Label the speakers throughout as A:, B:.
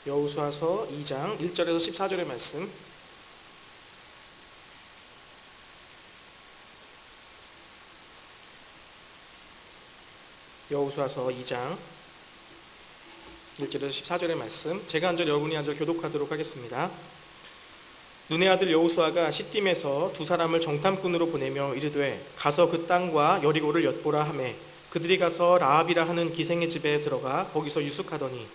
A: 여호수아서 2장 1절에서 14절의 말씀. 여호수아서 2장 1절에서 14절의 말씀. 제가 한 절 여러분이 한 절 교독하도록 하겠습니다. 눈의 아들 여호수아가 시딤에서 두 사람을 정탐꾼으로 보내며 이르되 가서 그 땅과 여리고를 엿보라 하매 그들이 가서 라합이라 하는 기생의 집에 들어가 거기서 유숙하더니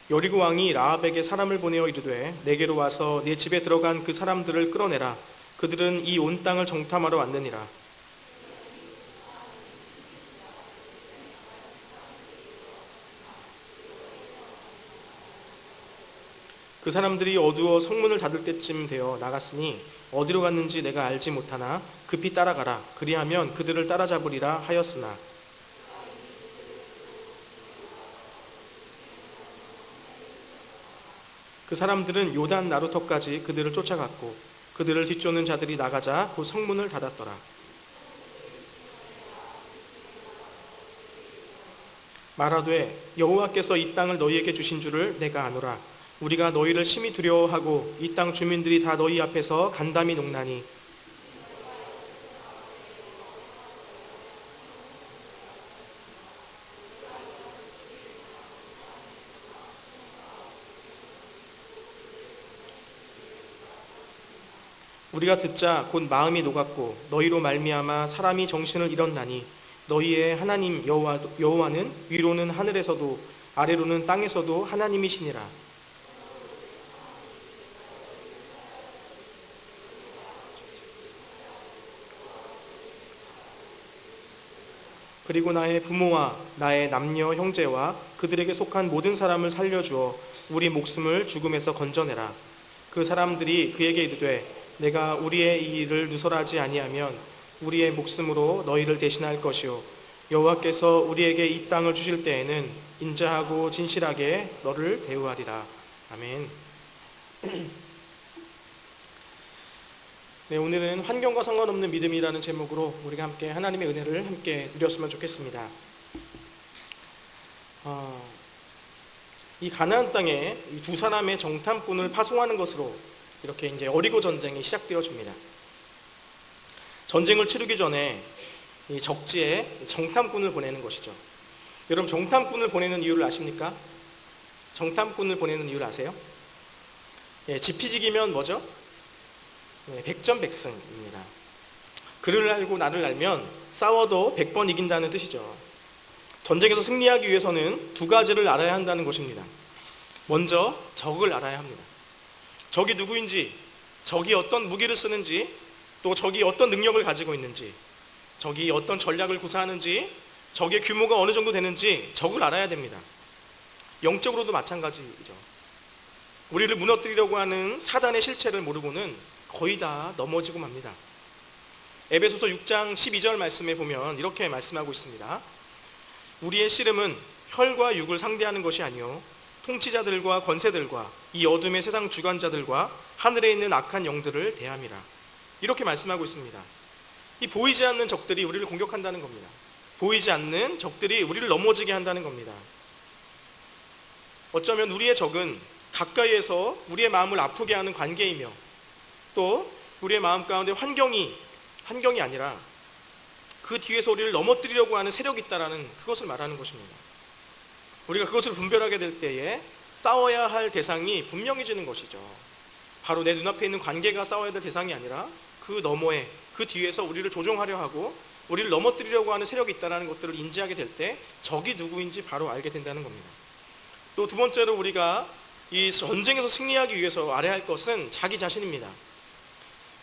A: 여리고 왕이 라합에게 사람을 보내어 이르되 내게로 와서 내 집에 들어간 그 사람들을 끌어내라. 그들은 이 온 땅을 정탐하러 왔느니라. 그 사람들이 어두워 성문을 닫을 때쯤 되어 나갔으니 어디로 갔는지 내가 알지 못하나 급히 따라가라. 그리하면 그들을 따라잡으리라 하였으나 그 사람들은 요단 나루터까지 그들을 쫓아갔고 그들을 뒤쫓는 자들이 나가자 곧 성문을 닫았더라. 말하되 여호와께서 이 땅을 너희에게 주신 줄을 내가 아노라. 우리가 너희를 심히 두려워하고 이 땅 주민들이 다 너희 앞에서 간담이 녹나니 우리가 듣자 곧 마음이 녹았고 너희로 말미암아 사람이 정신을 잃었나니 너희의 하나님 여호와는 위로는 하늘에서도 아래로는 땅에서도 하나님이시니라. 그리고 나의 부모와 나의 남녀 형제와 그들에게 속한 모든 사람을 살려주어 우리 목숨을 죽음에서 건져내라. 그 사람들이 그에게 이르되 내가 우리의 이 일을 누설하지 아니하면 우리의 목숨으로 너희를 대신할 것이요 여호와께서 우리에게 이 땅을 주실 때에는 인자하고 진실하게 너를 대우하리라. 아멘. 네, 오늘은 환경과 상관없는 믿음이라는 제목으로 우리가 함께 하나님의 은혜를 함께 누렸으면 좋겠습니다. 이 가나안 땅에 이 두 사람의 정탐꾼을 파송하는 것으로 이렇게 이제 여리고 전쟁이 시작되어집니다. 전쟁을 치르기 전에 이 적지에 정탐꾼을 보내는 것이죠. 여러분 정탐꾼을 보내는 이유를 아십니까? 정탐꾼을 보내는 이유를 아세요? 예, 지피지기면 뭐죠? 네, 백전백승입니다. 그를 알고 나를 알면 싸워도 100번 이긴다는 뜻이죠. 전쟁에서 승리하기 위해서는 두 가지를 알아야 한다는 것입니다. 먼저 적을 알아야 합니다. 적이 누구인지, 적이 어떤 무기를 쓰는지, 또 적이 어떤 능력을 가지고 있는지, 적이 어떤 전략을 구사하는지, 적의 규모가 어느 정도 되는지 적을 알아야 됩니다. 영적으로도 마찬가지죠. 우리를 무너뜨리려고 하는 사단의 실체를 모르고는 거의 다 넘어지고 맙니다. 에베소서 6장 12절 말씀에 보면 이렇게 말씀하고 있습니다. 우리의 씨름은 혈과 육을 상대하는 것이 아니요 통치자들과 권세들과 이 어둠의 세상 주관자들과 하늘에 있는 악한 영들을 대함이라. 이렇게 말씀하고 있습니다. 이 보이지 않는 적들이 우리를 공격한다는 겁니다. 보이지 않는 적들이 우리를 넘어지게 한다는 겁니다. 어쩌면 우리의 적은 가까이에서 우리의 마음을 아프게 하는 관계이며 또 우리의 마음 가운데 환경이 아니라 그 뒤에서 우리를 넘어뜨리려고 하는 세력이 있다라는 그것을 말하는 것입니다. 우리가 그것을 분별하게 될 때에 싸워야 할 대상이 분명해지는 것이죠. 바로 내 눈앞에 있는 관계가 싸워야 될 대상이 아니라 그 너머에 그 뒤에서 우리를 조종하려 하고 우리를 넘어뜨리려고 하는 세력이 있다는 것들을 인지하게 될 때 적이 누구인지 바로 알게 된다는 겁니다. 또 두 번째로 우리가 이 전쟁에서 승리하기 위해서 알아야 할 것은 자기 자신입니다.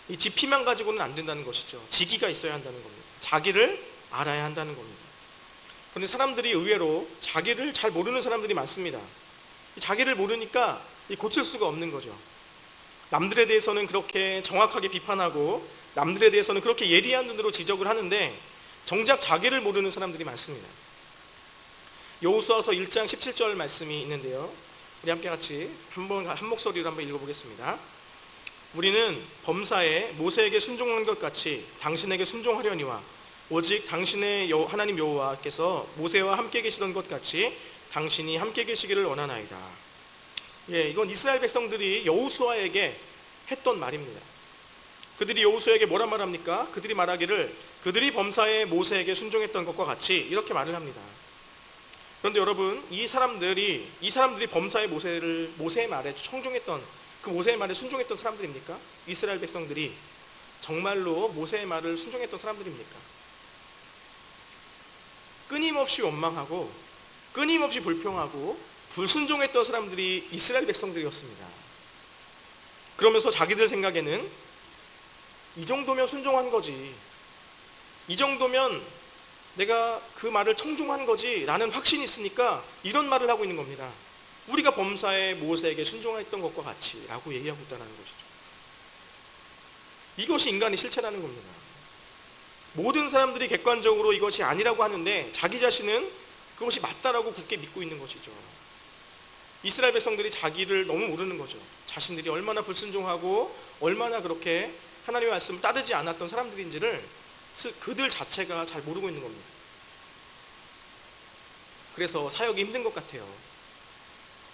A: 이 지피만 가지고는 안 된다는 것이죠. 지기가 있어야 한다는 겁니다. 자기를 알아야 한다는 겁니다. 그런데 사람들이 의외로 자기를 잘 모르는 사람들이 많습니다. 자기를 모르니까 고칠 수가 없는 거죠. 남들에 대해서는 그렇게 정확하게 비판하고 남들에 대해서는 그렇게 예리한 눈으로 지적을 하는데 정작 자기를 모르는 사람들이 많습니다. 여호수아서 1장 17절 말씀이 있는데요. 우리 함께 같이 한 목소리로 한번 읽어보겠습니다. 우리는 범사에 모세에게 순종한 것 같이 당신에게 순종하려니와 오직 당신의 하나님 여호와께서 모세와 함께 계시던 것 같이 당신이 함께 계시기를 원하나이다. 예, 이건 이스라엘 백성들이 여호수아에게 했던 말입니다. 그들이 여호수아에게 뭐란 말합니까? 그들이 말하기를 그들이 범사에 모세에게 순종했던 것과 같이 이렇게 말을 합니다. 그런데 여러분, 이 사람들이 범사에 모세의 말에 청종했던, 그 모세의 말에 순종했던 사람들입니까? 이스라엘 백성들이 정말로 모세의 말을 순종했던 사람들입니까? 끊임없이 원망하고 끊임없이 불평하고 불순종했던 사람들이 이스라엘 백성들이었습니다. 그러면서 자기들 생각에는 이 정도면 순종한 거지, 이 정도면 내가 그 말을 청종한 거지 라는 확신이 있으니까 이런 말을 하고 있는 겁니다. 우리가 범사에 모세에게 순종했던 것과 같이 라고 얘기하고 있다는 것이죠. 이것이 인간의 실체라는 겁니다. 모든 사람들이 객관적으로 이것이 아니라고 하는데 자기 자신은 그것이 맞다라고 굳게 믿고 있는 것이죠. 이스라엘 백성들이 자기를 너무 모르는 거죠. 자신들이 얼마나 불순종하고 얼마나 그렇게 하나님의 말씀을 따르지 않았던 사람들인지를 그들 자체가 잘 모르고 있는 겁니다. 그래서 사역이 힘든 것 같아요.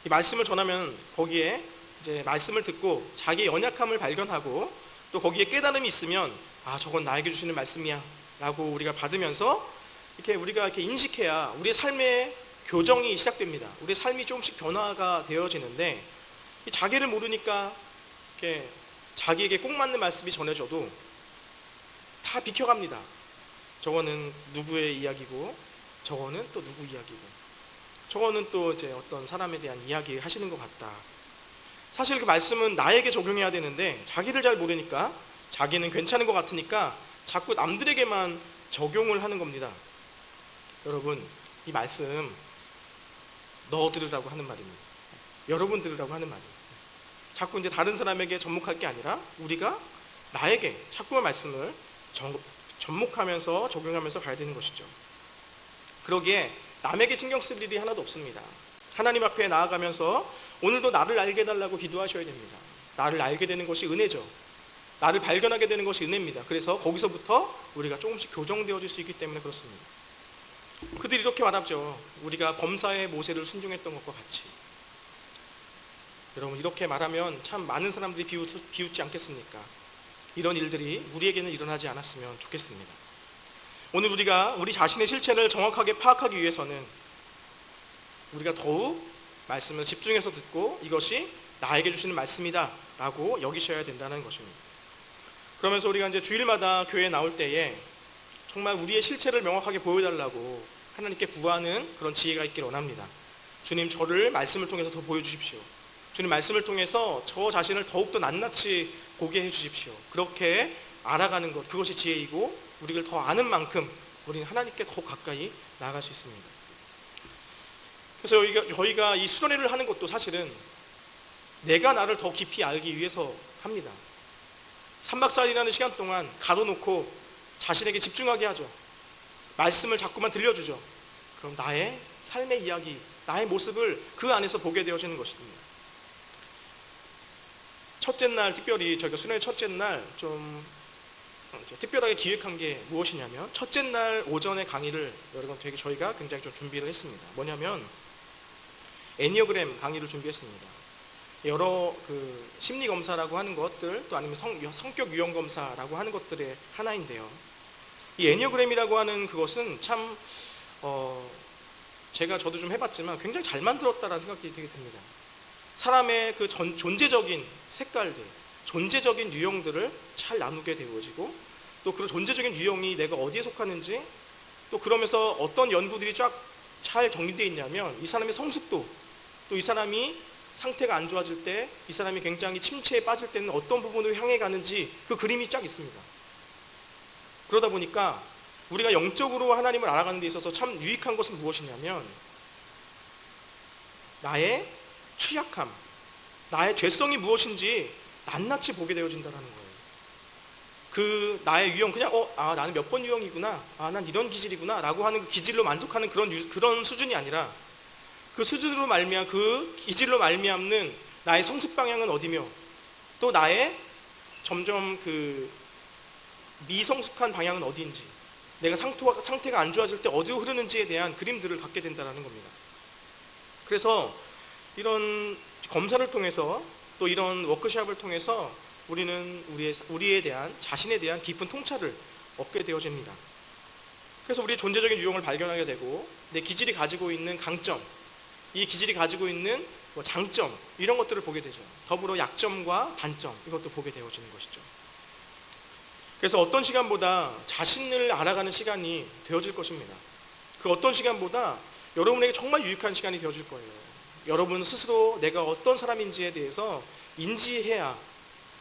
A: 이 말씀을 전하면 거기에 이제 말씀을 듣고 자기의 연약함을 발견하고 또 거기에 깨달음이 있으면 저건 나에게 주시는 말씀이야 라고 우리가 받으면서 우리가 이렇게 인식해야 우리의 삶의 교정이 시작됩니다. 우리의 삶이 조금씩 변화가 되어지는데 이 자기를 모르니까 이렇게 자기에게 꼭 맞는 말씀이 전해져도 다 비켜갑니다. 저거는 누구의 이야기고 저거는 또 누구 이야기고 저거는 또 이제 어떤 사람에 대한 이야기 하시는 것 같다. 사실 그 말씀은 나에게 적용해야 되는데 자기를 잘 모르니까 자기는 괜찮은 것 같으니까 자꾸 남들에게만 적용을 하는 겁니다. 여러분, 이 말씀 너 들으라고 하는 말입니다. 여러분 들으라고 하는 말이에요. 자꾸 이제 다른 사람에게 접목할 게 아니라 우리가 나에게 자꾸만 말씀을 접목하면서 적용하면서 가야 되는 것이죠. 그러기에 남에게 신경 쓸 일이 하나도 없습니다. 하나님 앞에 나아가면서 오늘도 나를 알게 해달라고 기도하셔야 됩니다. 나를 알게 되는 것이 은혜죠. 나를 발견하게 되는 것이 은혜입니다. 그래서 거기서부터 우리가 조금씩 교정되어질 수 있기 때문에 그렇습니다. 그들이 이렇게 말하죠. 우리가 범사에 모세를 순종했던 것과 같이. 여러분, 이렇게 말하면 참 많은 사람들이 비웃지 않겠습니까? 이런 일들이 우리에게는 일어나지 않았으면 좋겠습니다. 오늘 우리가 우리 자신의 실체를 정확하게 파악하기 위해서는 우리가 더욱 말씀을 집중해서 듣고 이것이 나에게 주시는 말씀이다 라고 여기셔야 된다는 것입니다. 그러면서 우리가 이제 주일마다 교회에 나올 때에 정말 우리의 실체를 명확하게 보여달라고 하나님께 구하는 그런 지혜가 있기를 원합니다. 주님, 저를 말씀을 통해서 더 보여주십시오. 주님, 말씀을 통해서 저 자신을 더욱더 낱낱이 보게 해주십시오. 그렇게 알아가는 것, 그것이 지혜이고 우리를 더 아는 만큼 우리는 하나님께 더 가까이 나아갈 수 있습니다. 그래서 저희가 이 수련회를 하는 것도 사실은 내가 나를 더 깊이 알기 위해서 합니다. 3박 4일이라는 시간 동안 가둬놓고 자신에게 집중하게 하죠. 말씀을 자꾸만 들려주죠. 그럼 나의 삶의 이야기, 나의 모습을 그 안에서 보게 되어지는 것입니다. 첫째 날, 특별히 저희가 수련회 첫째 날 좀 특별하게 기획한 게 무엇이냐면 첫째 날 오전에 강의를 여러분 저희가 굉장히 좀 준비를 했습니다. 뭐냐면 애니어그램 강의를 준비했습니다. 여러 그 심리 검사라고 하는 것들 또 아니면 성격 유형 검사라고 하는 것들의 하나인데요. 이 애니어그램이라고 하는 그것은 참 저도 좀 해봤지만 굉장히 잘 만들었다라는 생각이 되게 듭니다. 사람의 그 존재적인 색깔들, 존재적인 유형들을 잘 나누게 되어지고 또 그 존재적인 유형이 내가 어디에 속하는지 또 그러면서 어떤 연구들이 쫙 잘 정리되어 있냐면 이 사람의 성숙도 또 이 사람이 상태가 안 좋아질 때 이 사람이 굉장히 침체에 빠질 때는 어떤 부분으로 향해 가는지 그 그림이 쫙 있습니다. 그러다 보니까 우리가 영적으로 하나님을 알아가는 데 있어서 참 유익한 것은 무엇이냐면 나의 취약함, 나의 죄성이 무엇인지 낱낱이 보게 되어진다는 거예요. 그 나의 유형 그냥 나는 몇 번 유형이구나, 난 이런 기질이구나 라고 하는 그 기질로 만족하는 그런 수준이 아니라 그 수준으로 그 기질로 말미암는 나의 성숙 방향은 어디며 또 나의 점점 그 미성숙한 방향은 어디인지, 내가 상태가 안 좋아질 때 어디로 흐르는지에 대한 그림들을 갖게 된다는 겁니다. 그래서 이런 검사를 통해서 또 이런 워크숍을 통해서 우리는 우리에 대한, 자신에 대한 깊은 통찰을 얻게 되어집니다. 그래서 우리의 존재적인 유형을 발견하게 되고, 내 기질이 가지고 있는 강점, 이 기질이 가지고 있는 장점, 이런 것들을 보게 되죠. 더불어 약점과 단점, 이것도 보게 되어지는 것이죠. 그래서 어떤 시간보다 자신을 알아가는 시간이 되어질 것입니다. 그 어떤 시간보다 여러분에게 정말 유익한 시간이 되어질 거예요. 여러분 스스로 내가 어떤 사람인지에 대해서 인지해야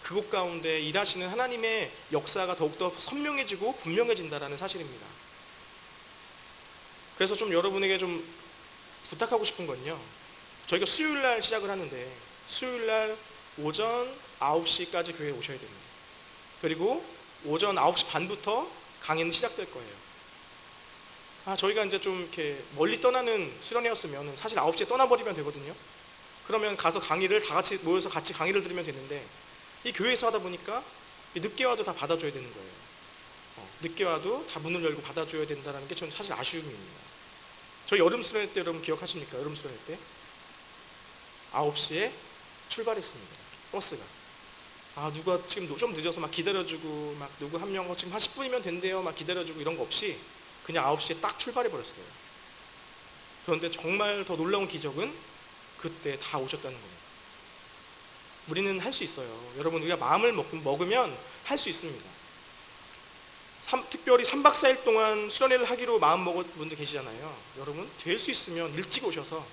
A: 그곳 가운데 일하시는 하나님의 역사가 더욱더 선명해지고 분명해진다는 사실입니다. 그래서 좀 여러분에게 좀 부탁하고 싶은 건요, 저희가 수요일날 시작을 하는데 수요일날 오전 9시까지 교회에 오셔야 됩니다. 그리고 오전 9시 반부터 강의는 시작될 거예요. 저희가 이제 좀 이렇게 멀리 떠나는 수련회였으면 사실 9시에 떠나버리면 되거든요. 그러면 가서 강의를 다 같이 모여서 같이 강의를 들으면 되는데, 이 교회에서 하다 보니까 늦게 와도 다 받아줘야 되는 거예요. 늦게 와도 다 문을 열고 받아줘야 된다는 게 저는 사실 아쉬움입니다. 저희 여름 수련회 때 여러분 기억하십니까? 여름 수련회 때 9시에 출발했습니다. 버스가. 누가 지금 좀 늦어서 막 기다려주고, 막 누구 한 명 지금 한 10분이면 된대요, 막 기다려주고 이런 거 없이 그냥 9시에 딱 출발해버렸어요. 그런데 정말 더 놀라운 기적은 그때 다 오셨다는 거예요. 우리는 할 수 있어요. 여러분, 우리가 마음을 먹으면 할 수 있습니다. 특별히 3박 4일 동안 수련회를 하기로 마음 먹은 분들 계시잖아요. 여러분, 될 수 있으면 일찍 오셔서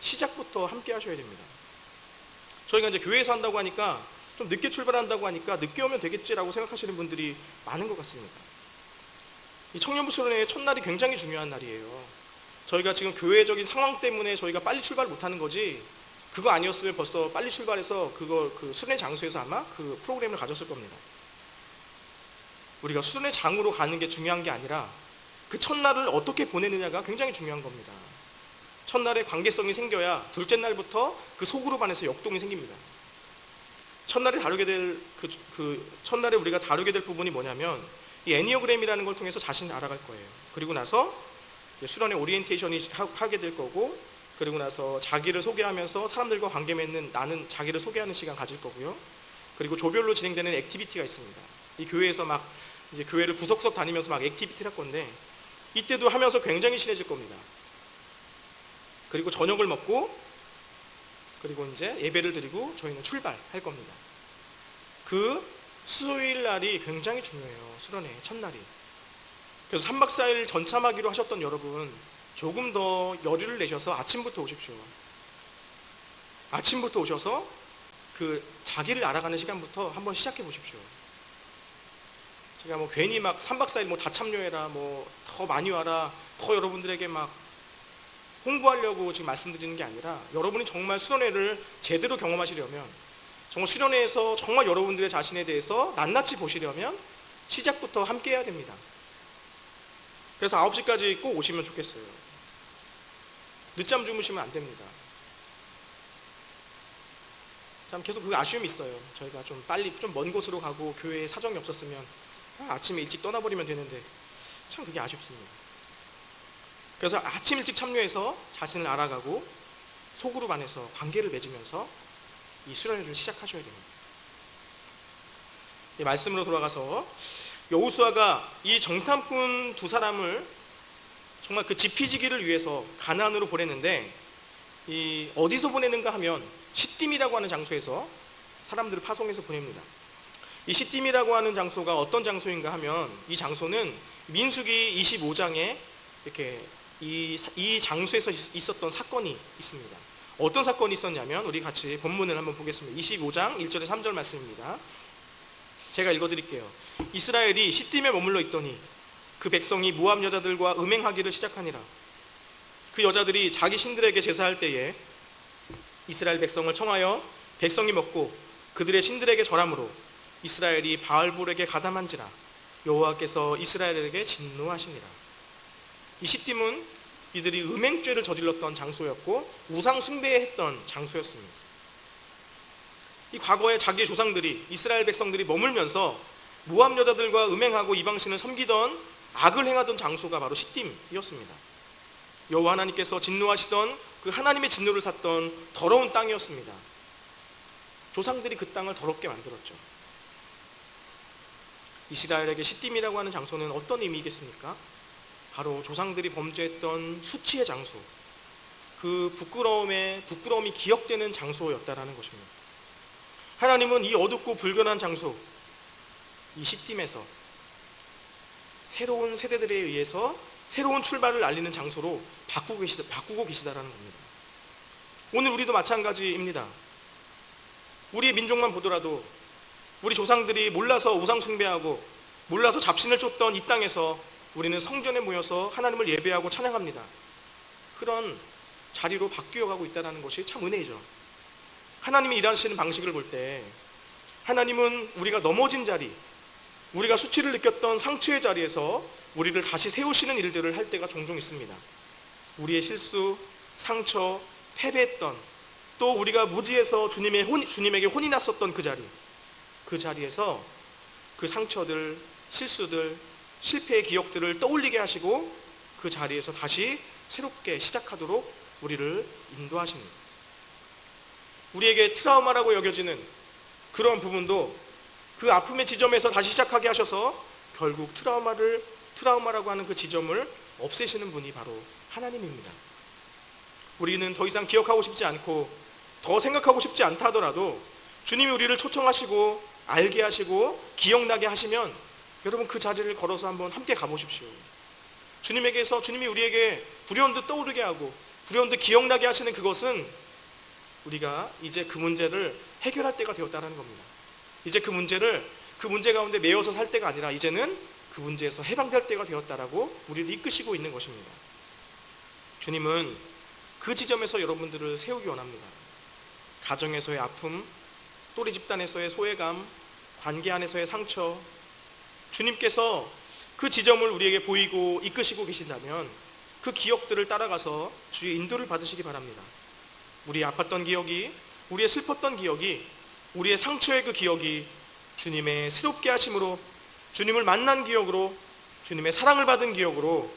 A: 시작부터 함께 하셔야 됩니다. 저희가 이제 교회에서 한다고 하니까, 좀 늦게 출발한다고 하니까 늦게 오면 되겠지라고 생각하시는 분들이 많은 것 같습니다. 이 청년부 수련회의 첫날이 굉장히 중요한 날이에요. 저희가 지금 교회적인 상황 때문에 저희가 빨리 출발 못하는 거지, 그거 아니었으면 벌써 빨리 출발해서 그 수련회 장소에서 아마 그 프로그램을 가졌을 겁니다. 우리가 수련회 장으로 가는 게 중요한 게 아니라 그 첫날을 어떻게 보내느냐가 굉장히 중요한 겁니다. 첫날에 관계성이 생겨야 둘째 날부터 그 소그룹 안에서 역동이 생깁니다. 첫날에 첫날에 우리가 다루게 될 부분이 뭐냐면, 이 애니어그램이라는 걸 통해서 자신을 알아갈 거예요. 그리고 나서 수련회 오리엔테이션이 하게 될 거고, 그리고 나서 자기를 소개하면서 사람들과 관계 맺는, 나는 자기를 소개하는 시간 가질 거고요. 그리고 조별로 진행되는 액티비티가 있습니다. 이 교회에서 막 이제 교회를 구석구석 다니면서 막 액티비티를 할 건데, 이때도 하면서 굉장히 친해질 겁니다. 그리고 저녁을 먹고, 그리고 이제 예배를 드리고 저희는 출발할 겁니다. 그 수요일 날이 굉장히 중요해요. 수련회 첫날이. 그래서 3박 4일 전참하기로 하셨던 여러분, 조금 더 열의를 내셔서 아침부터 오십시오. 아침부터 오셔서 그 자기를 알아가는 시간부터 한번 시작해 보십시오. 제가 뭐 괜히 막 3박 4일 뭐 다 참여해라, 뭐 더 많이 와라, 더 여러분들에게 막 홍보하려고 지금 말씀드리는 게 아니라, 여러분이 정말 수련회를 제대로 경험하시려면, 정말 수련회에서 정말 여러분들의 자신에 대해서 낱낱이 보시려면 시작부터 함께 해야 됩니다. 그래서 9시까지 꼭 오시면 좋겠어요. 늦잠 주무시면 안 됩니다. 참 계속 그 아쉬움이 있어요. 저희가 좀 빨리 좀 먼 곳으로 가고 교회에 사정이 없었으면 아침에 일찍 떠나버리면 되는데, 참 그게 아쉽습니다. 그래서 아침 일찍 참여해서 자신을 알아가고 소그룹 안에서 관계를 맺으면서 이 수련회를 시작하셔야 됩니다. 이 말씀으로 돌아가서, 여호수아가 이 정탐꾼 두 사람을 정말 그 지피지기를 위해서 가나안으로 보냈는데, 이 어디서 보내는가 하면 시딤이라고 하는 장소에서 사람들을 파송해서 보냅니다. 이 시딤이라고 하는 장소가 어떤 장소인가 하면, 이 장소는 민수기 25장에 이렇게 이 장소에서 있었던 사건이 있습니다. 어떤 사건이 있었냐면, 우리 같이 본문을 한번 보겠습니다. 25장 1절에 3절 말씀입니다. 제가 읽어드릴게요. 이스라엘이 시딤에 머물러 있더니 그 백성이 모압 여자들과 음행하기를 시작하니라. 그 여자들이 자기 신들에게 제사할 때에 이스라엘 백성을 청하여 백성이 먹고 그들의 신들에게 절함으로 이스라엘이 바알볼에게 가담한지라. 여호와께서 이스라엘에게 진노하시니라. 이 시딤은 이들이 음행죄를 저질렀던 장소였고 우상 숭배했던 장소였습니다. 이 과거에 자기의 조상들이, 이스라엘 백성들이 머물면서 모압 여자들과 음행하고 이방신을 섬기던, 악을 행하던 장소가 바로 시딤이었습니다. 여호와 하나님께서 진노하시던, 그 하나님의 진노를 샀던 더러운 땅이었습니다. 조상들이 그 땅을 더럽게 만들었죠. 이스라엘에게 시딤이라고 하는 장소는 어떤 의미겠습니까? 바로 조상들이 범죄했던 수치의 장소, 그 부끄러움이 기억되는 장소였다라는 것입니다. 하나님은 이 어둡고 불결한 장소, 이 시딤에서 새로운 세대들에 의해서 새로운 출발을 알리는 장소로 바꾸고 계시다라는 겁니다. 오늘 우리도 마찬가지입니다. 우리의 민족만 보더라도 우리 조상들이 몰라서 우상 숭배하고 몰라서 잡신을 쫓던 이 땅에서 우리는 성전에 모여서 하나님을 예배하고 찬양합니다. 그런 자리로 바뀌어가고 있다는 것이 참 은혜이죠. 하나님이 일하시는 방식을 볼 때 하나님은 우리가 넘어진 자리, 우리가 수치를 느꼈던 상처의 자리에서 우리를 다시 세우시는 일들을 할 때가 종종 있습니다. 우리의 실수, 상처, 패배했던, 또 우리가 무지해서 주님에게 혼이 났었던 그 자리에서 그 상처들, 실수들, 실패의 기억들을 떠올리게 하시고 그 자리에서 다시 새롭게 시작하도록 우리를 인도하십니다. 우리에게 트라우마라고 여겨지는 그런 부분도 그 아픔의 지점에서 다시 시작하게 하셔서 결국 트라우마라고 하는 그 지점을 없애시는 분이 바로 하나님입니다. 우리는 더 이상 기억하고 싶지 않고 더 생각하고 싶지 않다 하더라도 주님이 우리를 초청하시고 알게 하시고 기억나게 하시면 여러분 그 자리를 걸어서 한번 함께 가보십시오. 주님이 우리에게 불현듯 떠오르게 하고 불현듯 기억나게 하시는 그것은 우리가 이제 그 문제를 해결할 때가 되었다는 겁니다. 이제 그 문제 가운데 매여서 살 때가 아니라 이제는 그 문제에서 해방될 때가 되었다라고 우리를 이끄시고 있는 것입니다. 주님은 그 지점에서 여러분들을 세우기 원합니다. 가정에서의 아픔, 또래 집단에서의 소외감, 관계 안에서의 상처, 주님께서 그 지점을 우리에게 보이고 이끄시고 계신다면 그 기억들을 따라가서 주의 인도를 받으시기 바랍니다. 우리의 아팠던 기억이, 우리의 슬펐던 기억이, 우리의 상처의 그 기억이 주님의 새롭게 하심으로, 주님을 만난 기억으로, 주님의 사랑을 받은 기억으로,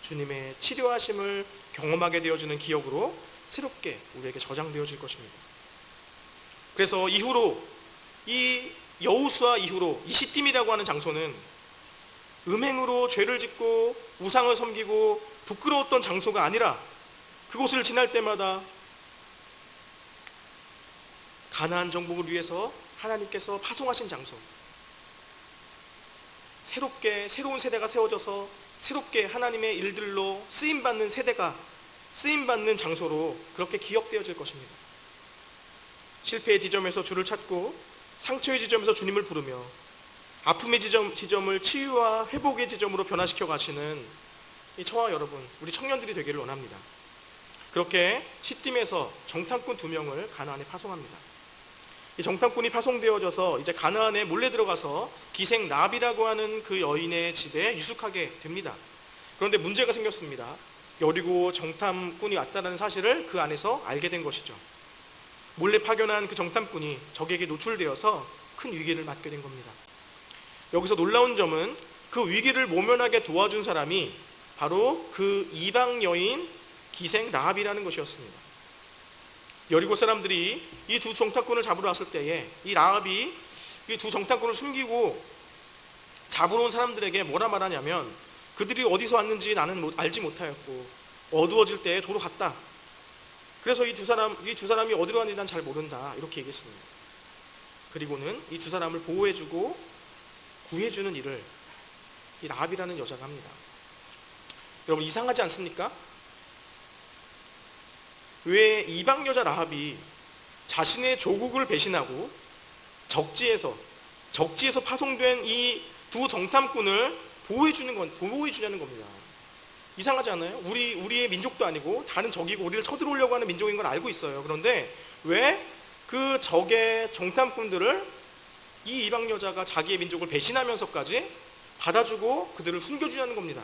A: 주님의 치료하심을 경험하게 되어지는 기억으로 새롭게 우리에게 저장되어질 것입니다. 그래서 이후로 이 여호수아 이후로 이 시딤이라고 하는 장소는 음행으로 죄를 짓고 우상을 섬기고 부끄러웠던 장소가 아니라 그곳을 지날 때마다 가나안 정복을 위해서 하나님께서 파송하신 장소, 새로운 세대가 세워져서 새롭게 하나님의 일들로 쓰임받는 장소로 그렇게 기억되어질 것입니다. 실패의 지점에서 주를 찾고 상처의 지점에서 주님을 부르며 아픔의 지점을 치유와 회복의 지점으로 변화시켜 가시는 이 저와 여러분, 우리 청년들이 되기를 원합니다. 그렇게 시딤에서 정탐꾼 2명을 가나안에 파송합니다. 이 정탐꾼이 파송되어져서 이제 가나안에 몰래 들어가서 기생 라합이라고 하는 그 여인의 집에 유숙하게 됩니다. 그런데 문제가 생겼습니다. 여리고 정탐꾼이 왔다는 사실을 그 안에서 알게 된 것이죠. 몰래 파견한 그 정탐꾼이 적에게 노출되어서 큰 위기를 맞게 된 겁니다. 여기서 놀라운 점은 그 위기를 모면하게 도와준 사람이 바로 그 이방 여인 기생 라합이라는 것이었습니다. 여리고 사람들이 이 두 정탐꾼을 잡으러 왔을 때에 이 라합이 이 두 정탐꾼을 숨기고 잡으러 온 사람들에게 뭐라 말하냐면, 그들이 어디서 왔는지 나는 알지 못하였고 어두워질 때에 도로 갔다. 그래서 이 두 사람이 어디로 갔는지 난 잘 모른다, 이렇게 얘기했습니다. 그리고는 이 두 사람을 보호해주고 구해주는 일을 이 라합이라는 여자가 합니다. 여러분, 이상하지 않습니까? 왜 이방 여자 라합이 자신의 조국을 배신하고 적지에서 파송된 이 두 정탐꾼을 보호해주냐는 겁니다. 이상하지 않아요? 우리의 민족도 아니고 다른 적이고 우리를 쳐들어오려고 하는 민족인 걸 알고 있어요. 그런데 왜 그 적의 정탐꾼들을 이 이방 여자가 자기의 민족을 배신하면서까지 받아주고 그들을 숨겨주냐는 겁니다.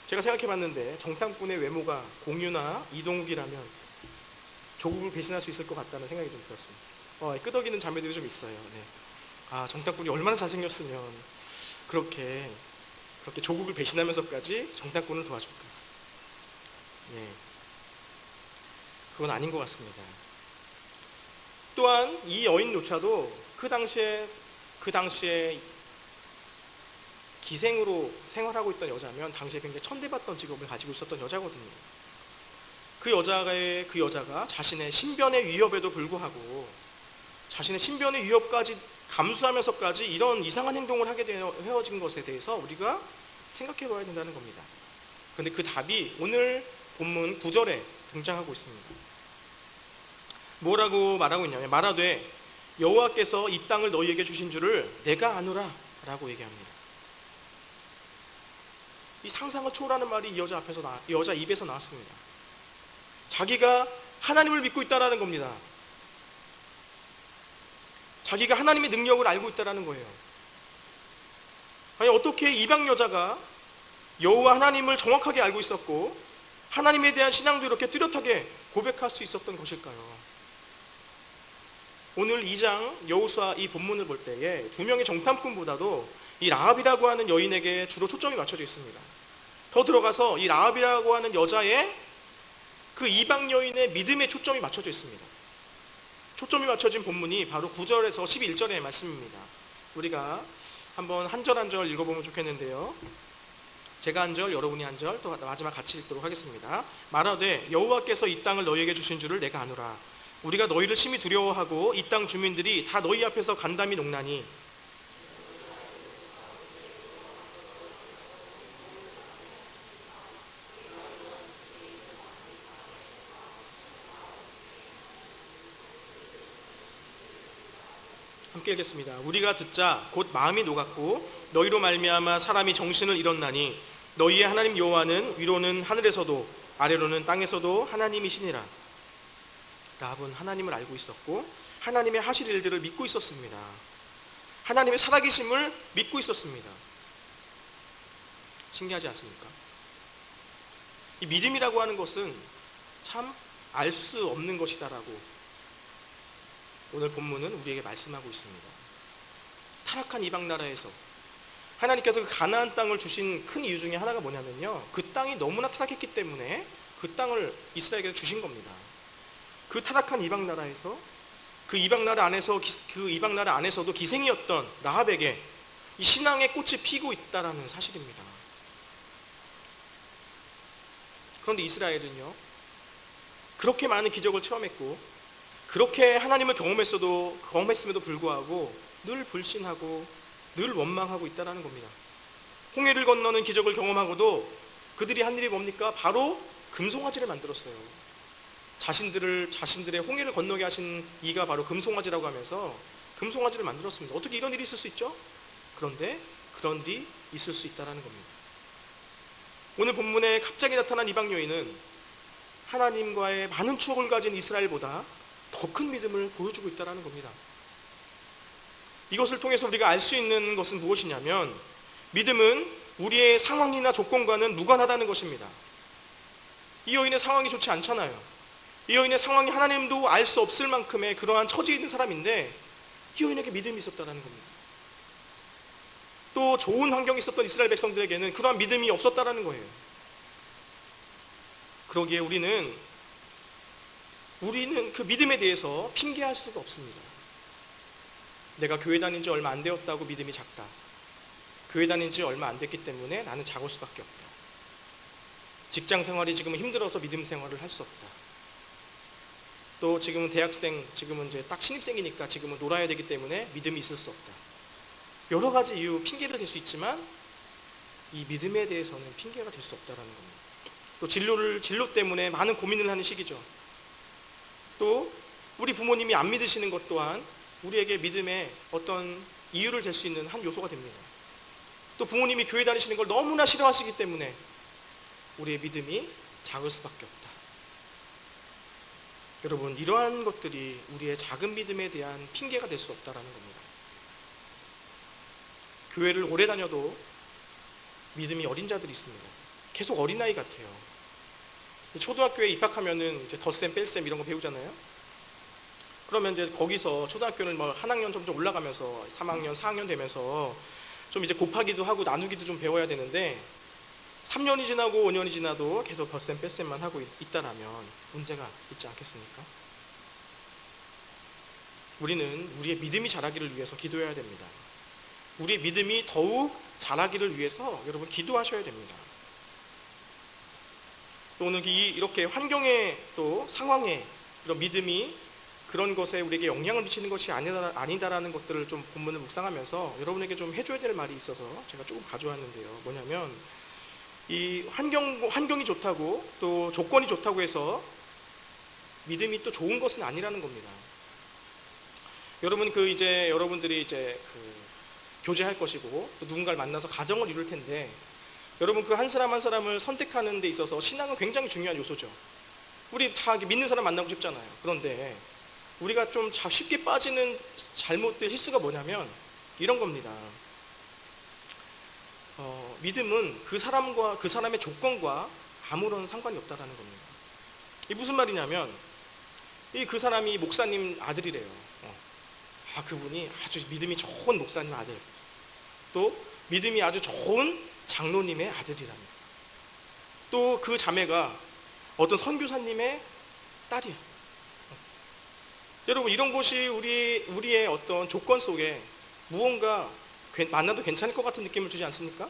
A: 제가 생각해봤는데 정탐꾼의 외모가 공유나 이동욱이라면 조국을 배신할 수 있을 것 같다는 생각이 좀 들었습니다. 끄덕이는 자매들이 좀 있어요. 네. 정탐꾼이 얼마나 잘생겼으면 그렇게 조국을 배신하면서까지 정탐꾼을 도와줄까? 예, 그건 아닌 것 같습니다. 또한 이 여인조차도 그 당시에 기생으로 생활하고 있던 여자면 당시에 굉장히 천대받던 직업을 가지고 있었던 여자거든요. 그 여자가 자신의 신변의 위협에도 불구하고 자신의 신변의 위협까지 감수하면서까지 이런 이상한 행동을 하게 되어진 것에 대해서 우리가 생각해 봐야 된다는 겁니다. 그런데 그 답이 오늘 본문 9절에 등장하고 있습니다. 뭐라고 말하고 있냐면 말하되 여호와께서 이 땅을 너희에게 주신 줄을 내가 아노라 라고 얘기합니다. 이 상상을 초월하는 말이 이 여자 입에서 나왔습니다. 자기가 하나님을 믿고 있다는 겁니다. 자기가 하나님의 능력을 알고 있다는 거예요. 아니 어떻게 이방 여자가 여호와 하나님을 정확하게 알고 있었고 하나님에 대한 신앙도 이렇게 뚜렷하게 고백할 수 있었던 것일까요? 오늘 2장 여호수아 이 본문을 볼 때에 두 명의 정탐꾼보다도 이 라합이라고 하는 여인에게 주로 초점이 맞춰져 있습니다. 더 들어가서 이 라합이라고 하는 여자의 그 이방 여인의 믿음에 초점이 맞춰져 있습니다. 초점이 맞춰진 본문이 바로 9절에서 11절의 말씀입니다. 우리가 한번 한 절 한 절 읽어보면 좋겠는데요. 제가 한 절, 여러분이 한 절, 또 마지막 같이 읽도록 하겠습니다. 말하되 여호와께서 이 땅을 너희에게 주신 줄을 내가 아노라. 우리가 너희를 심히 두려워하고 이 땅 주민들이 다 너희 앞에서 간담이 녹나니 함께 읽겠습니다. 우리가 듣자 곧 마음이 녹았고 너희로 말미암아 사람이 정신을 잃었나니 너희의 하나님 여호와는 위로는 하늘에서도 아래로는 땅에서도 하나님이시니라. 라합은 하나님을 알고 있었고 하나님의 하실 일들을 믿고 있었습니다. 하나님의 살아계심을 믿고 있었습니다. 신기하지 않습니까? 이 믿음이라고 하는 것은 참 알 수 없는 것이다라고 오늘 본문은 우리에게 말씀하고 있습니다. 타락한 이방 나라에서 하나님께서 그 가나안 땅을 주신 큰 이유 중에 하나가 뭐냐면요, 그 땅이 너무나 타락했기 때문에 그 땅을 이스라엘에게 주신 겁니다. 그 타락한 이방 나라에서 그 이방 나라 안에서도 기생이었던 라합에게 이 신앙의 꽃이 피고 있다라는 사실입니다. 그런데 이스라엘은요, 그렇게 많은 기적을 체험했고 그렇게 하나님을 경험했음에도 불구하고 늘 불신하고 늘 원망하고 있다는 겁니다. 홍해를 건너는 기적을 경험하고도 그들이 한 일이 뭡니까? 바로 금송아지를 만들었어요. 자신들의 홍해를 건너게 하신 이가 바로 금송아지라고 하면서 금송아지를 만들었습니다. 어떻게 이런 일이 있을 수 있죠? 그런데 그런 일이 있을 수 있다는 겁니다. 오늘 본문에 갑자기 나타난 이방 여인은 하나님과의 많은 추억을 가진 이스라엘보다 더 큰 믿음을 보여주고 있다는 겁니다. 이것을 통해서 우리가 알 수 있는 것은 무엇이냐면 믿음은 우리의 상황이나 조건과는 무관하다는 것입니다. 이 여인의 상황이 좋지 않잖아요. 이 여인의 상황이 하나님도 알 수 없을 만큼의 그러한 처지에 있는 사람인데 이 여인에게 믿음이 있었다는 겁니다. 또 좋은 환경에 있었던 이스라엘 백성들에게는 그러한 믿음이 없었다는 거예요. 그러기에 우리는 그 믿음에 대해서 핑계할 수가 없습니다. 내가 교회 다닌 지 얼마 안 되었다고 믿음이 작다. 교회 다닌 지 얼마 안 됐기 때문에 나는 작을 수밖에 없다. 직장 생활이 지금은 힘들어서 믿음 생활을 할 수 없다. 또 지금은 대학생, 지금은 이제 딱 신입생이니까 지금은 놀아야 되기 때문에 믿음이 있을 수 없다. 여러 가지 이유, 핑계를 댈 수 있지만 이 믿음에 대해서는 핑계가 될 수 없다는 겁니다. 또 진로 때문에 많은 고민을 하는 시기죠. 또 우리 부모님이 안 믿으시는 것 또한 우리에게 믿음의 어떤 이유를 될 수 있는 한 요소가 됩니다. 또 부모님이 교회 다니시는 걸 너무나 싫어하시기 때문에 우리의 믿음이 작을 수밖에 없다. 여러분, 이러한 것들이 우리의 작은 믿음에 대한 핑계가 될 수 없다는 겁니다. 교회를 오래 다녀도 믿음이 어린 자들이 있습니다. 계속 어린아이 같아요. 초등학교에 입학하면은 이제 덧셈, 뺄셈 이런 거 배우잖아요. 그러면 이제 거기서 초등학교는 뭐 한 학년 점점 올라가면서 3학년, 4학년 되면서 좀 이제 곱하기도 하고 나누기도 좀 배워야 되는데 3년이 지나고 5년이 지나도 계속 덧셈, 뺄셈만 하고 있다라면 문제가 있지 않겠습니까? 우리는 우리의 믿음이 자라기를 위해서 기도해야 됩니다. 우리의 믿음이 더욱 자라기를 위해서 여러분 기도하셔야 됩니다. 또 오늘 이렇게 환경에 또 상황에 이런 믿음이 그런 것에 우리에게 영향을 미치는 것이 아니다라는 것들을 좀 본문을 묵상하면서 여러분에게 좀 해줘야 될 말이 있어서 제가 조금 가져왔는데요. 뭐냐면 이 환경이 좋다고 또 조건이 좋다고 해서 믿음이 또 좋은 것은 아니라는 겁니다. 여러분 여러분들이 이제 교제할 것이고 또 누군가를 만나서 가정을 이룰 텐데 여러분 그 한 사람 한 사람을 선택하는 데 있어서 신앙은 굉장히 중요한 요소죠. 우리 다 믿는 사람 만나고 싶잖아요. 그런데 우리가 좀 쉽게 빠지는 잘못된 실수가 뭐냐면 이런 겁니다. 믿음은 그 사람과 그 사람의 조건과 아무런 상관이 없다라는 겁니다. 이게 무슨 말이냐면 그 사람이 목사님 아들이래요. 그분이 아주 믿음이 좋은 목사님 아들, 또 믿음이 아주 좋은 장로님의 아들이랍니다. 또 그 자매가 어떤 선교사님의 딸이야. 여러분 이런 것이 우리의 어떤 조건 속에 무언가 만나도 괜찮을 것 같은 느낌을 주지 않습니까?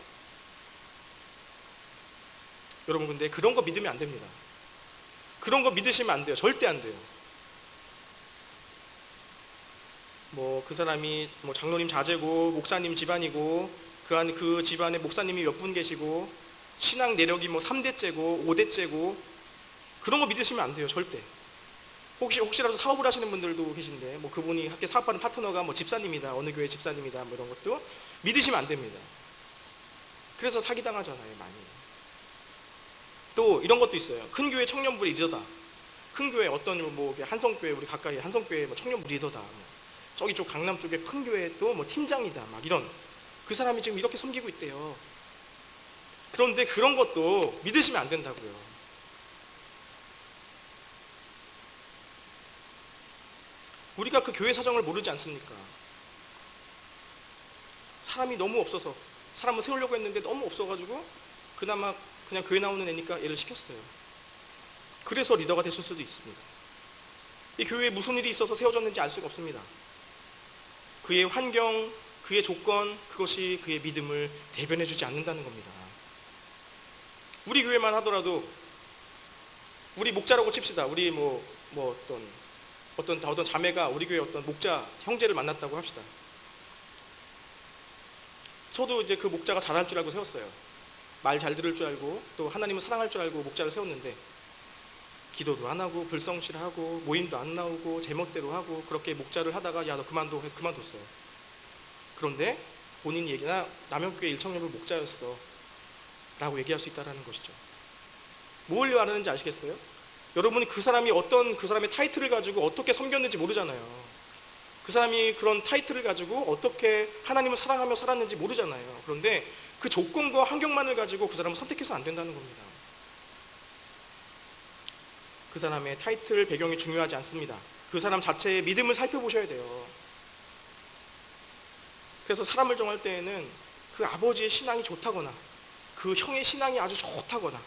A: 여러분 근데 그런 거 믿으면 안 됩니다. 그런 거 믿으시면 안 돼요. 절대 안 돼요. 그 사람이 장로님 자제고 목사님 집안이고 그 집안에 목사님이 몇 분 계시고 신앙 내력이 3대째고 5대째고 그런 거 믿으시면 안 돼요. 절대. 혹시라도 사업을 하시는 분들도 계신데 그분이 함께 사업하는 파트너가 집사님이다, 어느 교회 집사님이다, 이런 것도 믿으시면 안 됩니다. 그래서 사기당하잖아요, 많이. 또 이런 것도 있어요. 큰 교회 청년부 리더다. 큰 교회 어떤 한성교회, 우리 가까이 한성교회 청년부 리더다. 저기 쪽 강남 쪽에 큰 교회 또 팀장이다, 이런. 그 사람이 지금 이렇게 섬기고 있대요. 그런데 그런 것도 믿으시면 안 된다고요. 우리가 그 교회 사정을 모르지 않습니까? 사람이 너무 없어서 사람을 세우려고 했는데 너무 없어가지고 그나마 그냥 교회 나오는 애니까 얘를 시켰어요. 그래서 리더가 됐을 수도 있습니다. 이 교회에 무슨 일이 있어서 세워졌는지 알 수가 없습니다. 그의 환경, 그의 조건, 그것이 그의 믿음을 대변해주지 않는다는 겁니다. 우리 교회만 하더라도 우리 목자라고 칩시다. 우리 어떤 자매가 우리 교회 어떤 목자 형제를 만났다고 합시다. 저도 이제 그 목자가 잘할 줄 알고 세웠어요. 말 잘 들을 줄 알고 또 하나님을 사랑할 줄 알고 목자를 세웠는데 기도도 안 하고 불성실하고 모임도 안 나오고 제멋대로 하고 그렇게 목자를 하다가 야 너 그만둬 해서 그만뒀어요. 그런데 본인 얘기나 남영교회 일청년부 목자였어 라고 얘기할 수 있다는 것이죠. 뭘 말하는지 아시겠어요? 여러분이 그 사람이 그 사람의 타이틀을 가지고 어떻게 섬겼는지 모르잖아요. 그 사람이 그런 타이틀을 가지고 어떻게 하나님을 사랑하며 살았는지 모르잖아요. 그런데 그 조건과 환경만을 가지고 그 사람을 선택해서 안 된다는 겁니다. 그 사람의 타이틀 배경이 중요하지 않습니다. 그 사람 자체의 믿음을 살펴보셔야 돼요. 그래서 사람을 정할 때에는 그 아버지의 신앙이 좋다거나 그 형의 신앙이 아주 좋다거나,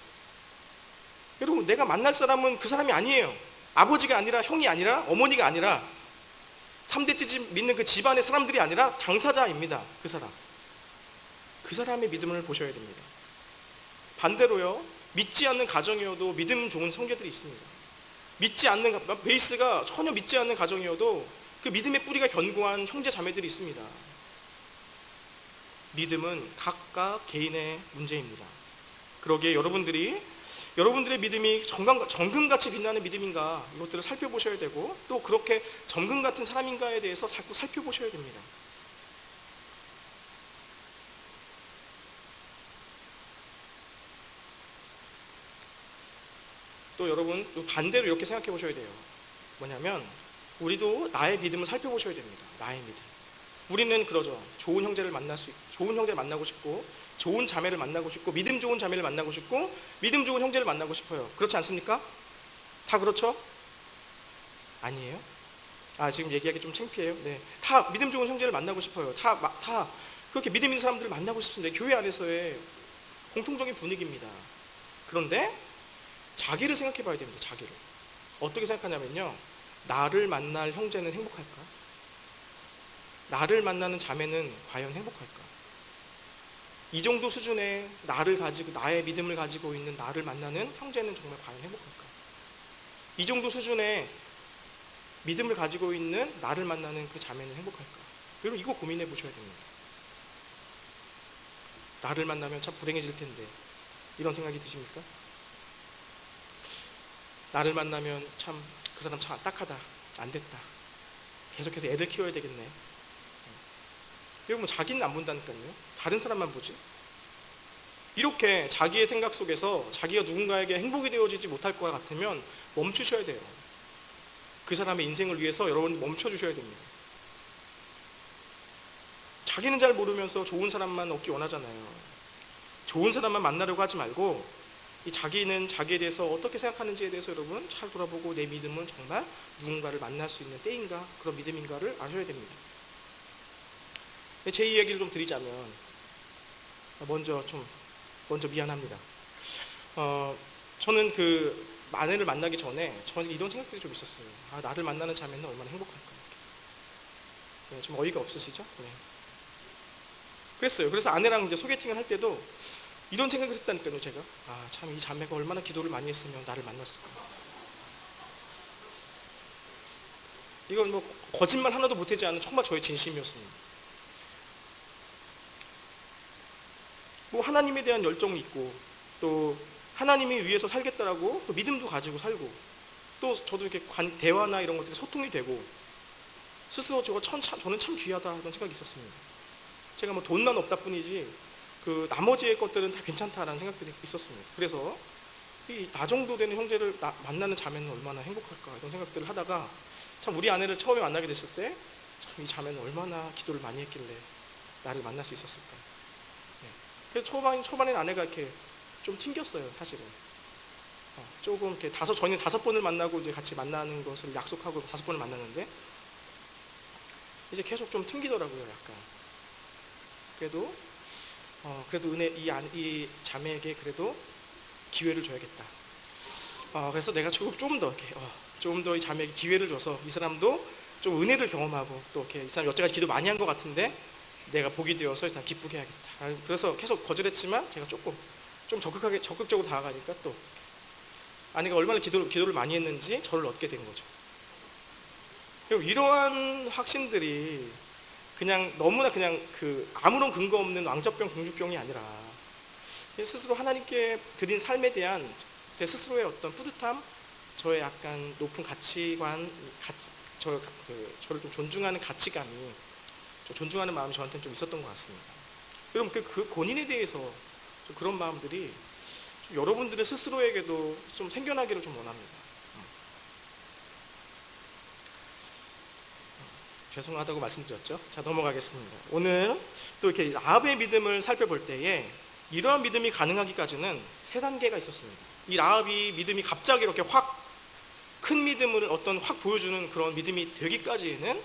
A: 여러분 내가 만날 사람은 그 사람이 아니에요. 아버지가 아니라 형이 아니라 어머니가 아니라 3대째 믿는 그 집안의 사람들이 아니라 당사자입니다. 그 사람의 믿음을 보셔야 됩니다. 반대로요, 믿지 않는 가정이어도 믿음 좋은 성도들이 있습니다. 베이스가 전혀 믿지 않는 가정이어도 그 믿음의 뿌리가 견고한 형제 자매들이 있습니다. 믿음은 각각 개인의 문제입니다. 그러기에 여러분들의 믿음이 정금같이 빛나는 믿음인가, 이것들을 살펴보셔야 되고 또 그렇게 정금 같은 사람인가에 대해서 자꾸 살펴보셔야 됩니다. 또 여러분 반대로 이렇게 생각해 보셔야 돼요. 뭐냐면 우리도 나의 믿음을 살펴보셔야 됩니다. 나의 믿음. 우리는 그러죠. 좋은 형제를 만나고 싶고 좋은 자매를 만나고 싶고 믿음 좋은 자매를 만나고 싶고 믿음 좋은 형제를 만나고 싶어요. 그렇지 않습니까? 다 그렇죠? 아니에요? 지금 얘기하기 좀 창피해요. 네, 다 믿음 좋은 형제를 만나고 싶어요. 다 그렇게 믿음 있는 사람들을 만나고 싶습니다. 교회 안에서의 공통적인 분위기입니다. 그런데 자기를 생각해 봐야 됩니다. 자기를 어떻게 생각하냐면요, 나를 만날 형제는 행복할까? 나를 만나는 자매는 과연 행복할까? 이 정도 수준의 나를 가지고, 나의 믿음을 가지고 있는 나를 만나는 형제는 정말 과연 행복할까? 이 정도 수준의 믿음을 가지고 있는 나를 만나는 그 자매는 행복할까? 여러분, 이거 고민해 보셔야 됩니다. 나를 만나면 참 불행해질 텐데, 이런 생각이 드십니까? 나를 만나면 참 그 사람 참 딱하다, 안 됐다, 계속해서 애를 키워야 되겠네. 여러분, 자기는 안 본다니까요. 다른 사람만 보지. 이렇게 자기의 생각 속에서 자기가 누군가에게 행복이 되어지지 못할 것 같으면 멈추셔야 돼요. 그 사람의 인생을 위해서 여러분 멈춰주셔야 됩니다. 자기는 잘 모르면서 좋은 사람만 얻기 원하잖아요. 좋은 사람만 만나려고 하지 말고, 이 자기는 자기에 대해서 어떻게 생각하는지에 대해서 여러분 잘 돌아보고, 내 믿음은 정말 누군가를 만날 수 있는 때인가, 그런 믿음인가를 아셔야 됩니다. 제 이야기를 좀 드리자면, 먼저 미안합니다. 저는 그 아내를 만나기 전에 저는 이런 생각들이 좀 있었어요. 나를 만나는 자매는 얼마나 행복할까. 네, 좀 어이가 없으시죠? 네. 그랬어요. 그래서 아내랑 이제 소개팅을 할 때도 이런 생각을 했다니까요. 제가 참 이 자매가 얼마나 기도를 많이 했으면 나를 만났을까. 이건 뭐 거짓말 하나도 못하지 않은 정말 저의 진심이었습니다. 뭐 하나님에 대한 열정이 있고, 또 하나님이 위해서 살겠다라고 또 믿음도 가지고 살고, 또 저도 이렇게 대화나 이런 것들이 소통이 되고, 스스로 저는 참 귀하다 이런 생각이 있었습니다. 제가 뭐 돈만 없다 뿐이지 그 나머지의 것들은 다 괜찮다라는 생각들이 있었습니다. 그래서 이 나 정도 되는 형제를 만나는 자매는 얼마나 행복할까, 이런 생각들을 하다가 참 우리 아내를 처음에 만나게 됐을 때 참 이 자매는 얼마나 기도를 많이 했길래 나를 만날 수 있었을까. 네. 그래서 초반에 아내가 이렇게 좀 튕겼어요, 사실은. 조금 이렇게 저희는 5번을 만나고 이제 같이 만나는 것을 약속하고 5번을 만났는데, 이제 계속 좀 튕기더라고요, 약간. 그래도 이 자매에게 그래도 기회를 줘야겠다. 그래서 내가 좀 더 이 자매에게 기회를 줘서 이 사람도 좀 은혜를 경험하고, 또 이렇게 이 사람 여태까지 기도 많이 한 것 같은데 내가 복이 되어서 일단 기쁘게 해야겠다. 그래서 계속 거절했지만 제가 좀 적극적으로 다가가니까 또 아내가 얼마나 기도를 많이 했는지 저를 얻게 된 거죠. 이러한 확신들이 그냥 너무나 그냥 아무런 근거 없는 왕좌병, 공주병이 아니라 스스로 하나님께 드린 삶에 대한 제 스스로의 어떤 뿌듯함, 저의 약간 높은 가치관, 저를 좀 존중하는 가치감이, 존중하는 마음이 저한테는 좀 있었던 것 같습니다. 여러분, 그 본인에 대해서 좀 그런 마음들이 좀 여러분들의 스스로에게도 좀 생겨나기를 좀 원합니다. 죄송하다고 말씀드렸죠. 자, 넘어가겠습니다. 오늘 또 이렇게 라합의 믿음을 살펴볼 때에 이러한 믿음이 가능하기까지는 3단계가 있었습니다. 이 라합이 믿음이 갑자기 이렇게 큰 믿음을 확 보여주는 그런 믿음이 되기까지는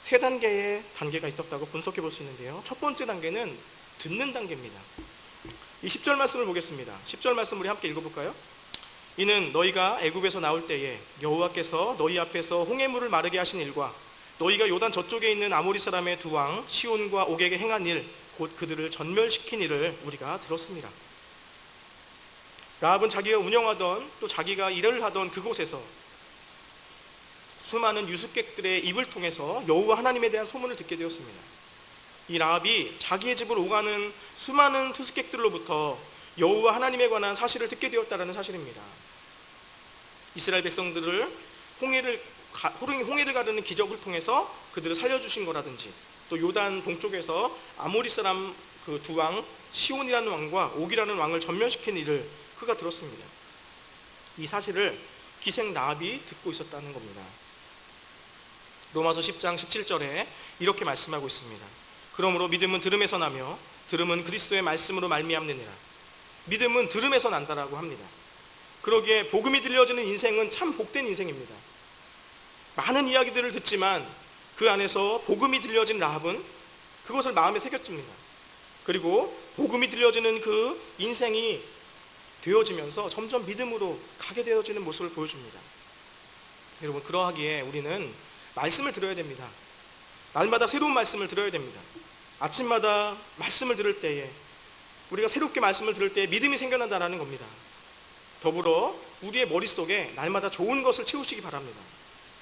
A: 3단계의 단계가 있었다고 분석해 볼 수 있는데요. 첫 번째 단계는 듣는 단계입니다. 이 10절 말씀을 보겠습니다. 10절 말씀 우리 함께 읽어볼까요? 이는 너희가 애굽에서 나올 때에 여호와께서 너희 앞에서 홍해물을 마르게 하신 일과 너희가 요단 저쪽에 있는 아모리 사람의 두 왕 시온과 옥에게 행한 일, 곧 그들을 전멸시킨 일을 우리가 들었습니다. 라합은 자기가 운영하던, 또 자기가 일을 하던 그곳에서 수많은 유숙객들의 입을 통해서 여호와 하나님에 대한 소문을 듣게 되었습니다. 이 라합이 자기의 집으로 오가는 수많은 투숙객들로부터 여호와 하나님에 관한 사실을 듣게 되었다는 사실입니다. 이스라엘 백성들을 홍해를 가르는 기적을 통해서 그들을 살려주신 거라든지, 또 요단 동쪽에서 아모리 사람 그 두 왕 시온이라는 왕과 옥이라는 왕을 전멸시킨 일을 그가 들었습니다. 이 사실을 기생 라합이 듣고 있었다는 겁니다. 로마서 10장 17절에 이렇게 말씀하고 있습니다. 그러므로 믿음은 들음에서 나며 들음은 그리스도의 말씀으로 말미암느니라. 믿음은 들음에서 난다라고 합니다. 그러기에 복음이 들려지는 인생은 참 복된 인생입니다. 많은 이야기들을 듣지만 그 안에서 복음이 들려진 라합은 그것을 마음에 새겼습니다. 그리고 복음이 들려지는 그 인생이 되어지면서 점점 믿음으로 가게 되어지는 모습을 보여줍니다. 여러분, 그러하기에 우리는 말씀을 들어야 됩니다. 날마다 새로운 말씀을 들어야 됩니다. 아침마다 말씀을 들을 때에, 우리가 새롭게 말씀을 들을 때에 믿음이 생겨난다는 겁니다. 더불어 우리의 머릿속에 날마다 좋은 것을 채우시기 바랍니다.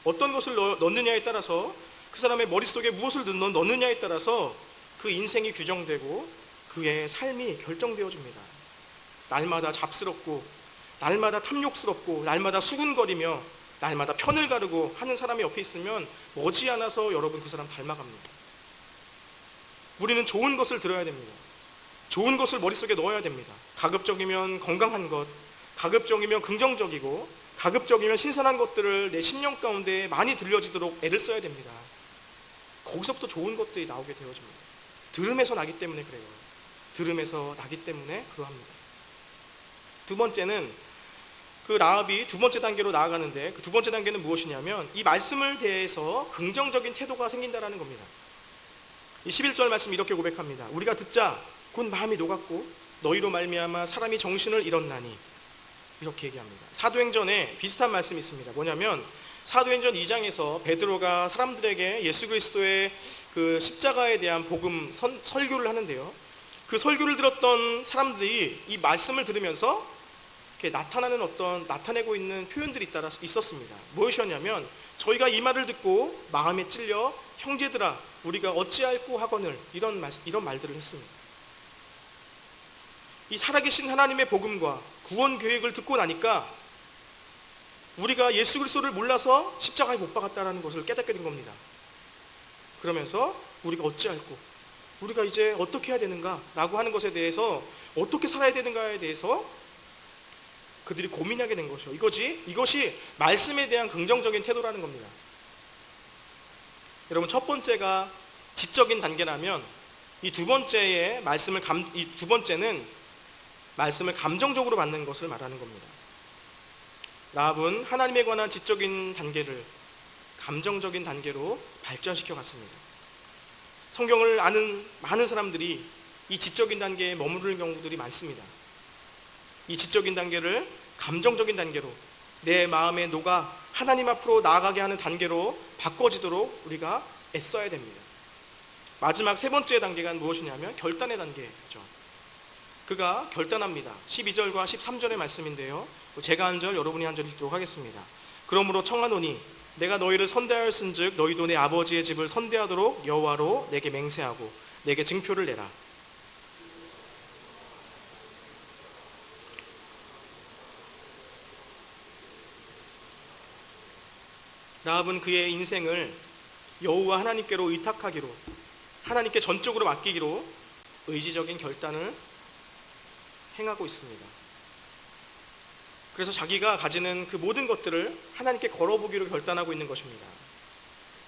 A: 어떤 것을 넣느냐에 따라서, 그 사람의 머릿속에 무엇을 넣느냐에 따라서 그 인생이 규정되고 그의 삶이 결정되어집니다. 날마다 잡스럽고 날마다 탐욕스럽고 날마다 수군거리며 날마다 편을 가르고 하는 사람이 옆에 있으면 머지않아서 여러분 그 사람 닮아갑니다. 우리는 좋은 것을 들어야 됩니다. 좋은 것을 머릿속에 넣어야 됩니다. 가급적이면 건강한 것, 가급적이면 긍정적이고 가급적이면 신선한 것들을 내 심령 가운데 많이 들려지도록 애를 써야 됩니다. 거기서부터 좋은 것들이 나오게 되어집니다. 들음에서 나기 때문에 그래요. 들음에서 나기 때문에 그러합니다. 두 번째는 그 라합이 두 번째 단계로 나아가는데, 그 두 번째 단계는 무엇이냐면 이 말씀을 대해서 긍정적인 태도가 생긴다라는 겁니다. 이 11절 말씀 이렇게 고백합니다. 우리가 듣자 곧 마음이 녹았고 너희로 말미암아 사람이 정신을 잃었나니, 이렇게 얘기합니다. 사도행전에 비슷한 말씀이 있습니다. 뭐냐면 사도행전 2장에서 베드로가 사람들에게 예수 그리스도의 그 십자가에 대한 복음 설교를 하는데요, 그 설교를 들었던 사람들이 이 말씀을 들으면서 이렇게 나타내고 있는 표현들이 있었습니다. 무엇이었냐면, 저희가 이 말을 듣고 마음에 찔려 형제들아 우리가 어찌할꼬 하거늘, 이런 말들을 했습니다. 이 살아계신 하나님의 복음과 구원 계획을 듣고 나니까 우리가 예수 그리스도를 몰라서 십자가에 못 박았다는 것을 깨닫게 된 겁니다. 그러면서 우리가 어찌할꼬, 우리가 이제 어떻게 해야 되는가 라고 하는 것에 대해서, 어떻게 살아야 되는가에 대해서 그들이 고민하게 된 것이요. 이것이 말씀에 대한 긍정적인 태도라는 겁니다. 여러분, 첫 번째가 지적인 단계라면 이 두 번째는 말씀을 감정적으로 받는 것을 말하는 겁니다. 라합은 하나님에 관한 지적인 단계를 감정적인 단계로 발전시켜 갔습니다. 성경을 아는 많은 사람들이 이 지적인 단계에 머무르는 경우들이 많습니다. 이 지적인 단계를 감정적인 단계로, 내 마음에 녹아 하나님 앞으로 나아가게 하는 단계로 바꿔지도록 우리가 애써야 됩니다. 마지막 세 번째 단계가 무엇이냐면 결단의 단계죠. 그가 결단합니다. 12절과 13절의 말씀인데요, 제가 한 절 여러분이 한 절 읽도록 하겠습니다. 그러므로 청하노니 내가 너희를 선대하였은즉 너희도 내 아버지의 집을 선대하도록 여호와로 내게 맹세하고 내게 증표를 내라. 라합은 그의 인생을 여호와 하나님께로 의탁하기로, 하나님께 전적으로 맡기기로 의지적인 결단을 행하고 있습니다. 그래서 자기가 가지는 그 모든 것들을 하나님께 걸어보기로 결단하고 있는 것입니다.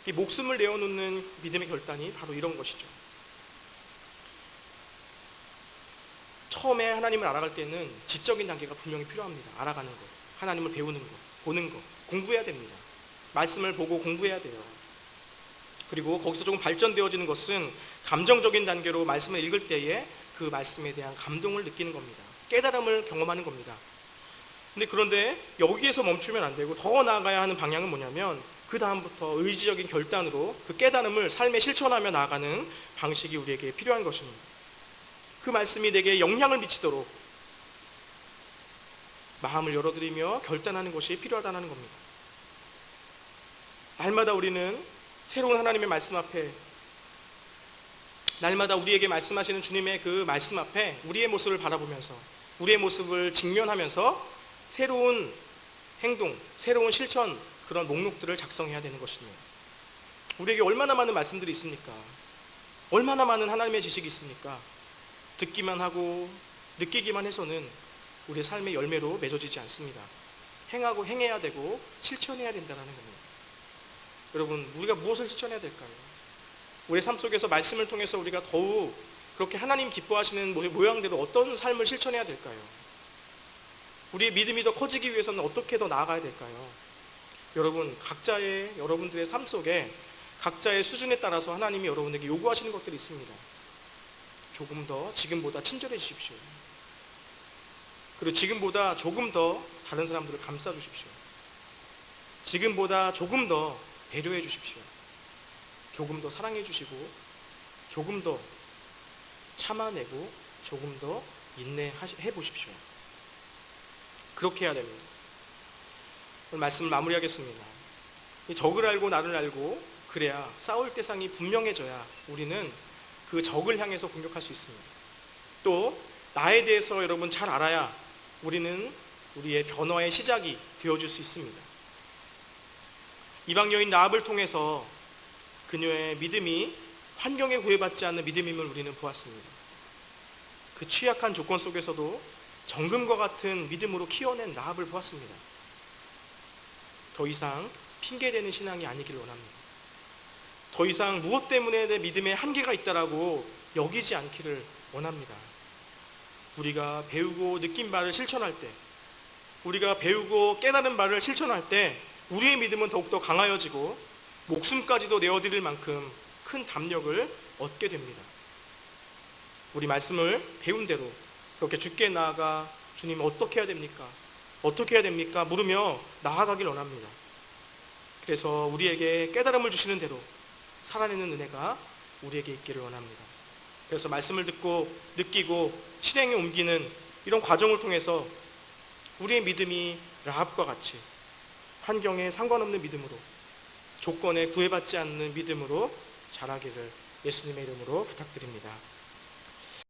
A: 이 목숨을 내어놓는 믿음의 결단이 바로 이런 것이죠. 처음에 하나님을 알아갈 때는 지적인 단계가 분명히 필요합니다. 알아가는 것, 하나님을 배우는 것, 보는 것, 공부해야 됩니다. 말씀을 보고 공부해야 돼요. 그리고 거기서 조금 발전되어지는 것은 감정적인 단계로 말씀을 읽을 때에 그 말씀에 대한 감동을 느끼는 겁니다. 깨달음을 경험하는 겁니다. 그런데 여기에서 멈추면 안 되고 더 나아가야 하는 방향은 뭐냐면, 그 다음부터 의지적인 결단으로 그 깨달음을 삶에 실천하며 나아가는 방식이 우리에게 필요한 것입니다. 그 말씀이 내게 영향을 미치도록 마음을 열어드리며 결단하는 것이 필요하다는 겁니다. 날마다 우리는 새로운 하나님의 말씀 앞에, 날마다 우리에게 말씀하시는 주님의 그 말씀 앞에 우리의 모습을 바라보면서, 우리의 모습을 직면하면서 새로운 행동, 새로운 실천, 그런 목록들을 작성해야 되는 것입니다. 우리에게 얼마나 많은 말씀들이 있습니까? 얼마나 많은 하나님의 지식이 있습니까? 듣기만 하고 느끼기만 해서는 우리의 삶의 열매로 맺어지지 않습니다. 행해야 되고 실천해야 된다는 겁니다. 여러분, 우리가 무엇을 실천해야 될까요? 우리의 삶 속에서 말씀을 통해서 우리가 더욱 그렇게 하나님 기뻐하시는 모양대로 어떤 삶을 실천해야 될까요? 우리의 믿음이 더 커지기 위해서는 어떻게 더 나아가야 될까요? 여러분, 각자의 여러분들의 삶 속에 각자의 수준에 따라서 하나님이 여러분에게 요구하시는 것들이 있습니다. 조금 더 지금보다 친절해 주십시오. 그리고 지금보다 조금 더 다른 사람들을 감싸 주십시오. 지금보다 조금 더 배려해 주십시오. 조금 더 사랑해 주시고, 조금 더 참아내고, 조금 더 인내해 보십시오. 그렇게 해야 됩니다. 오늘 말씀을 마무리하겠습니다. 적을 알고 나를 알고 그래야 싸울 대상이 분명해져야 우리는 그 적을 향해서 공격할 수 있습니다. 또 나에 대해서 여러분 잘 알아야 우리는 우리의 변화의 시작이 되어줄 수 있습니다. 이방 여인 라합을 통해서 그녀의 믿음이 환경에 구애받지 않는 믿음임을 우리는 보았습니다. 그 취약한 조건 속에서도 정금과 같은 믿음으로 키워낸 라합을 보았습니다. 더 이상 핑계대는 신앙이 아니길 원합니다. 더 이상 무엇 때문에 내 믿음에 한계가 있다라고 여기지 않기를 원합니다. 우리가 배우고 느낀 바를 실천할 때, 우리가 배우고 깨달은 바를 실천할 때 우리의 믿음은 더욱더 강하여지고 목숨까지도 내어드릴 만큼 큰 담력을 얻게 됩니다. 우리 말씀을 배운 대로 그렇게 주께 나아가 주님 어떻게 해야 됩니까? 어떻게 해야 됩니까? 물으며 나아가길 원합니다. 그래서 우리에게 깨달음을 주시는 대로 살아내는 은혜가 우리에게 있기를 원합니다. 그래서 말씀을 듣고 느끼고 실행에 옮기는 이런 과정을 통해서 우리의 믿음이 라합과 같이 환경에 상관없는 믿음으로, 조건에 구애받지 않는 믿음으로 자라기를 예수님의 이름으로 부탁드립니다.